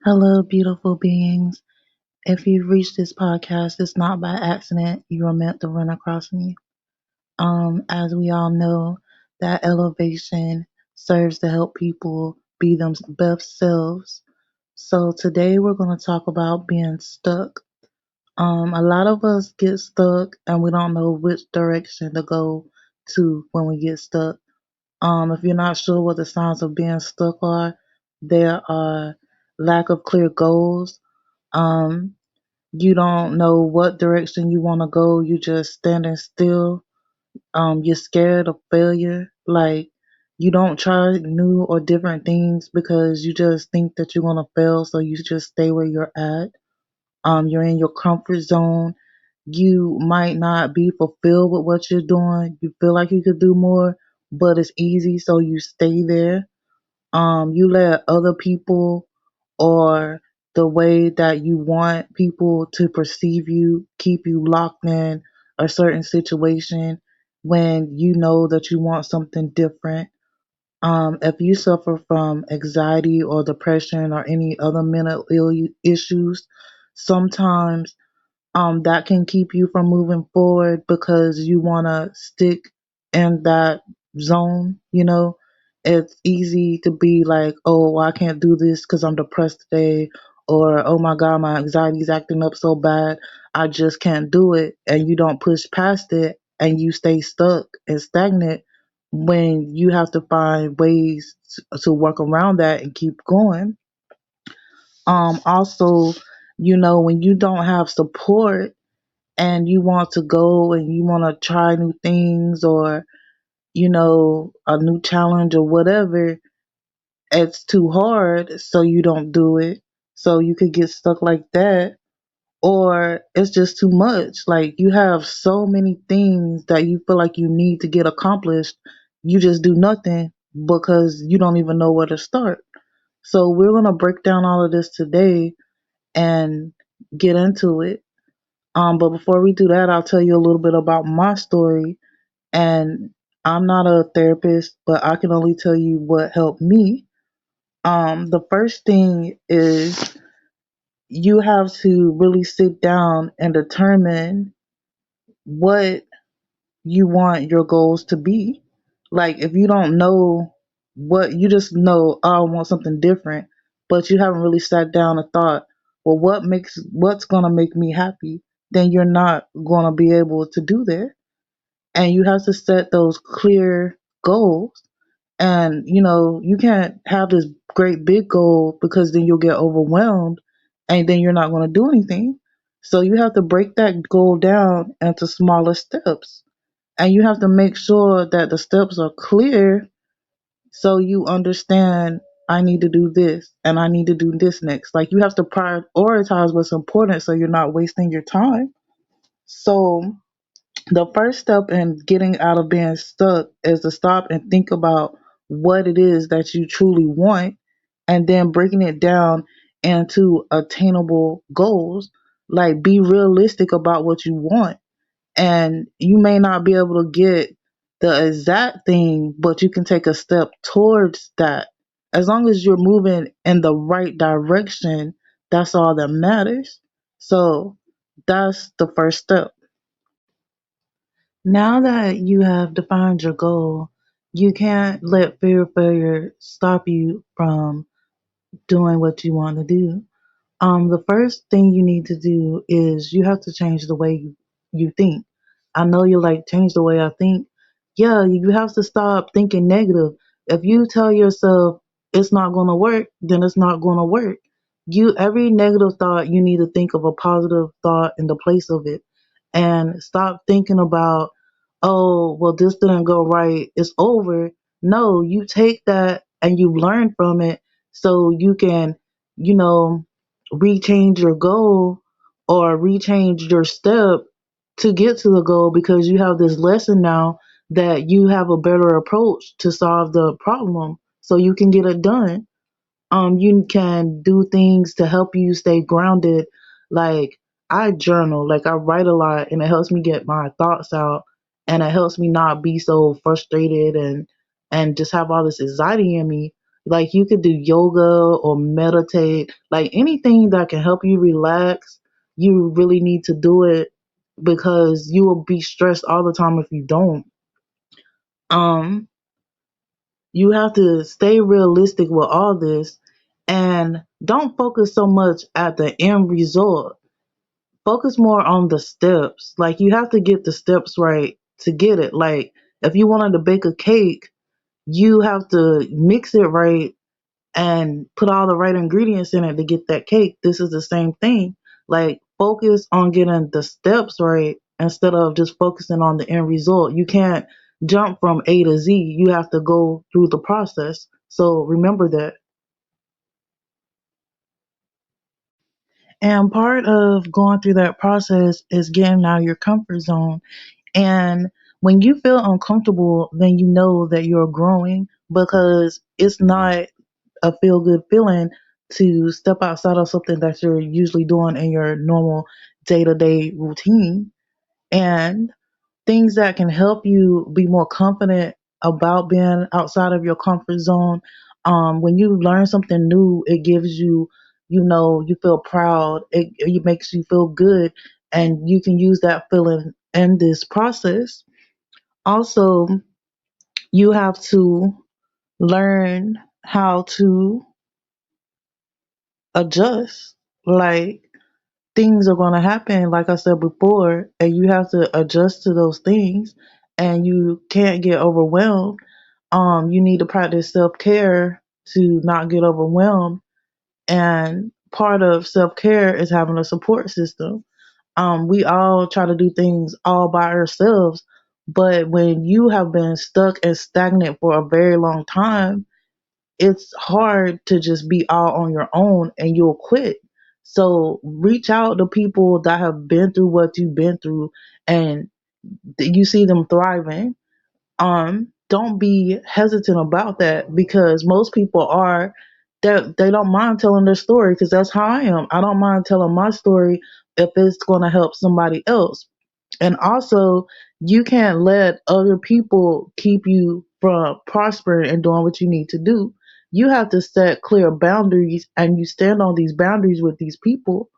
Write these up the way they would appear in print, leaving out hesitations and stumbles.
Hello, beautiful beings. If you've reached this podcast, it's not by accident. You were meant to run across me. As we all know, that elevation serves to help people be them best selves. So today we're going to talk about being stuck. A lot of us get stuck and we don't know which direction to go to when we get stuck. If you're not sure what the signs of being stuck are, there are lack of clear goals. Um, you don't know what direction you want to go. You just standing still. You're scared of failure. Like you don't try new or different things because you just think that you're gonna fail. So you just stay where you're at. You're in your comfort zone. You might not be fulfilled with what you're doing. You feel like you could do more, but it's easy, so you stay there. You let other people or the way that you want people to perceive you keep you locked in a certain situation when you know that you want something different. If you suffer from anxiety or depression or any other mental ill issues, sometimes that can keep you from moving forward because you want to stick in that zone. It's easy to be like, oh, well, I can't do this because I'm depressed today, or oh my God, my anxiety's acting up so bad, I just can't do it. And you don't push past it and you stay stuck and stagnant when you have to find ways to work around that and keep going. Also, when you don't have support and you want to go and you want to try new things or a new challenge or whatever, it's too hard, so you don't do it. So you could get stuck like that, or it's just too much. Like you have so many things that you feel like you need to get accomplished, you just do nothing because you don't even know where to start. So we're going to break down all of this today and get into it. But before we do that, I'll tell you a little bit about my story. And I'm not a therapist, but I can only tell you what helped me. The first thing is you have to really sit down and determine what you want your goals to be. Like if you don't know what you just know, oh, I want something different, but you haven't really sat down and thought, well, what's gonna make me happy? Then you're not gonna be able to do that. And you have to set those clear goals. And you can't have this great big goal because then you'll get overwhelmed and then you're not going to do anything. So you have to break that goal down into smaller steps. And you have to make sure that the steps are clear so you understand, I need to do this and I need to do this next. Like you have to prioritize what's important so you're not wasting your time. So the first step in getting out of being stuck is to stop and think about what it is that you truly want and then breaking it down into attainable goals. Like be realistic about what you want. And you may not be able to get the exact thing, but you can take a step towards that. As long as you're moving in the right direction, that's all that matters. So that's the first step. Now that you have defined your goal, you can't let fear of failure stop you from doing what you want to do. The first thing you need to do is you have to change the way you think. I know you're like, change the way I think. Yeah, you have to stop thinking negative. If you tell yourself it's not going to work, then it's not going to work. Every negative thought, you need to think of a positive thought in the place of it and stop thinking about, oh, well, this didn't go right. It's over. No, you take that and you learn from it so you can, you know, rechange your goal or rechange your step to get to the goal because you have this lesson now that you have a better approach to solve the problem so you can get it done. You can do things to help you stay grounded, like I journal, like I write a lot, and it helps me get my thoughts out, and it helps me not be so frustrated and just have all this anxiety in me. Like you could do yoga or meditate, like anything that can help you relax. You really need to do it because you will be stressed all the time if you don't. Um, you have to stay realistic with all this and don't focus so much at the end result. Focus more on the steps. Like you have to get the steps right to get it. Like if you wanted to bake a cake, you have to mix it right and put all the right ingredients in it to get that cake. This is the same thing. Like focus on getting the steps right instead of just focusing on the end result. You can't jump from A to Z. You have to go through the process. So remember that. And part of going through that process is getting out of your comfort zone. And when you feel uncomfortable, then you know that you're growing because it's not a feel good feeling to step outside of something that you're usually doing in your normal day to day routine. And things that can help you be more confident about being outside of your comfort zone. When you learn something new, it gives you, you feel proud. It makes you feel good, and you can use that feeling in this process. Also, you have to learn how to adjust. Like things are going to happen, like I said before, and you have to adjust to those things, and you can't get overwhelmed. You need to practice self care to not get overwhelmed, and part of self care is having a support system. We all try to do things all by ourselves, but when you have been stuck and stagnant for a very long time, it's hard to just be all on your own and you'll quit. So reach out to people that have been through what you've been through and you see them thriving. Don't be hesitant about that because most people are that they don't mind telling their story because that's how I am. I don't mind telling my story if it's going to help somebody else. And also, you can't let other people keep you from prospering and doing what you need to do. You have to set clear boundaries and you stand on these boundaries with these people.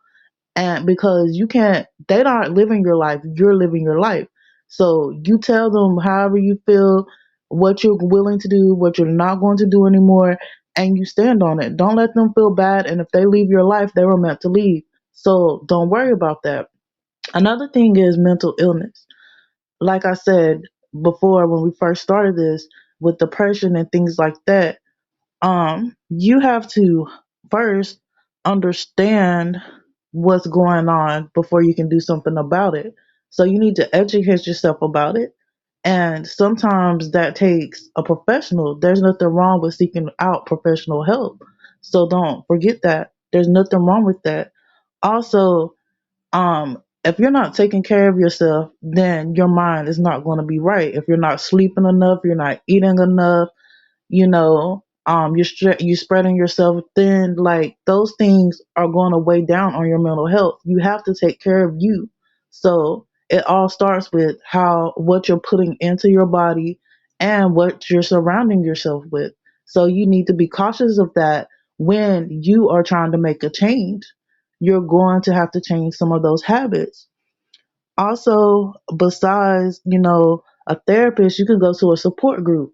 And because you can't, they're not living your life, you're living your life. So you tell them however you feel, what you're willing to do, what you're not going to do anymore, and you stand on it. Don't let them feel bad. And if they leave your life, they were meant to leave. So don't worry about that. Another thing is mental illness. Like I said before when we first started this, with depression and things like that, you have to first understand what's going on before you can do something about it. So you need to educate yourself about it. And sometimes that takes a professional. There's nothing wrong with seeking out professional help. So don't forget that. There's nothing wrong with that. Also, if you're not taking care of yourself, then your mind is not going to be right. If you're not sleeping enough, you're not eating enough, you're spreading yourself thin, like those things are going to weigh down on your mental health. You have to take care of you. So it all starts with how what you're putting into your body and what you're surrounding yourself with. So you need to be cautious of that when you are trying to make a change. You're going to have to change some of those habits. Also, besides, a therapist, you can go to a support group.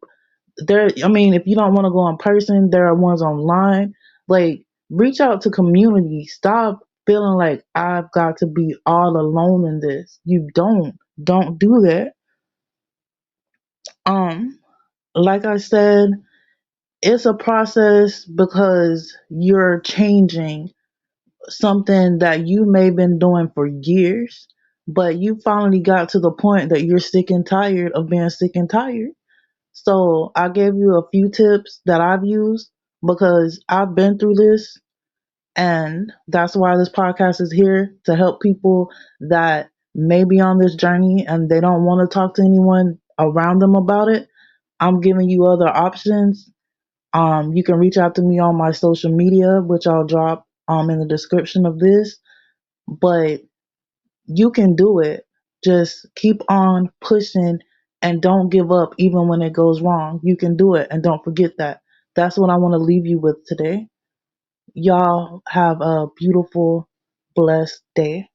If you don't want to go in person, there are ones online. Like, reach out to community. Stop feeling like I've got to be all alone in this. You don't do that. Um, like I said, it's a process because you're changing something that you may have been doing for years, but you finally got to the point that you're sick and tired of being sick and tired. So I gave you a few tips that I've used because I've been through this, and that's why this podcast is here to help people that may be on this journey and they don't want to talk to anyone around them about it. I'm giving you other options. You can reach out to me on my social media, which I'll drop in the description of this. But You can do it. Just keep on pushing and don't give up even when it goes wrong. You can do it and don't forget that. That's what I want to leave you with today. Y'all have a beautiful, blessed day.